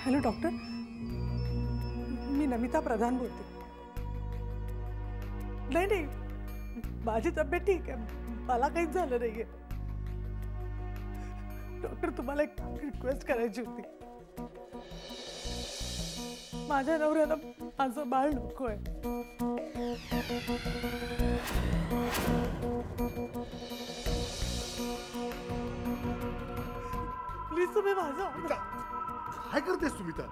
Hello doctor, मी नमिता प्रधान बोलते. नाही नाही, माझी तब्येत ठीक आहे, मला काहीच झालं नाहीये. डॉक्टर, तुम्हाला एक रिक्वेस्ट करायची होती. माझ्या नवऱ्याला माझं बाळ नकोय. प्लीज तुम्ही माझं. काय करतेस सुमिता?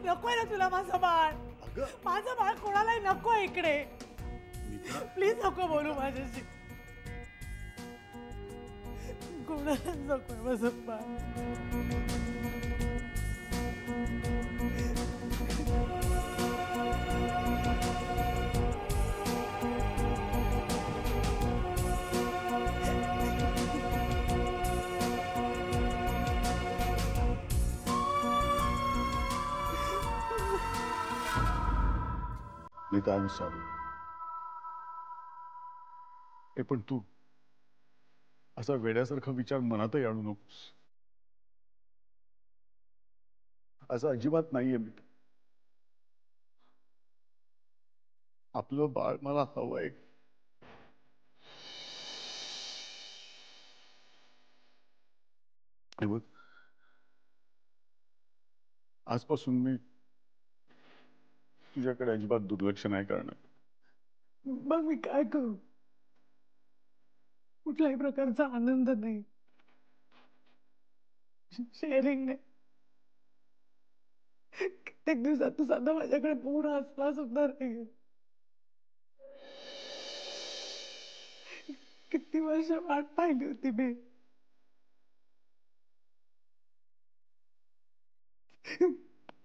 नकोय ना तुला माझं बाळ? माझं बाळ कोणालाही नकोय इकडे. प्लीज नको बोलू माझ्याशी. कोणालाच नकोय माझं बाळ. I'm sorry. पण तू असा वेड्यासारखा विचार मनातही आणू नकोस. असं अजिबात नाहीये मी. आपलं बाळ मला हवंय. आजपासून मी तुझ्याकडे अजिबात दुर्लक्ष नाही करणार. मग मी काय करू? कुठल्याही प्रकारचा आनंद नाही, शेअरिंग नाही. कित्येक दिवसात साधा माझ्याकडे पूर्ण हसला सुद्धा नाही. किती वर्ष वाट पाहिली होती मी.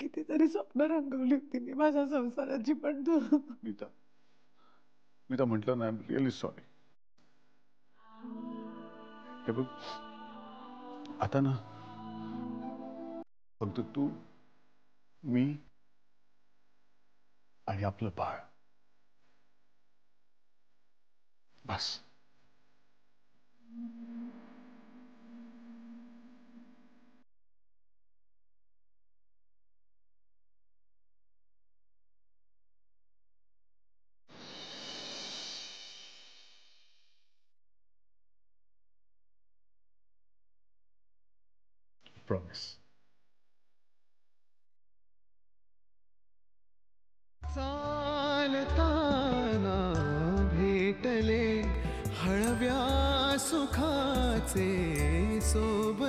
कितीतरी स्वप्न रंगवली होती मी माझ्या संसाराची. पण तू. मी तर म्हटलं ना, आय एम रिअली सॉरी. हे बघ, आता ना फक्त तू, मी आणि आपलं बाळ, बस. प्रॉमिस. चालताना भेटले हळव्या सुखाचे सोबत.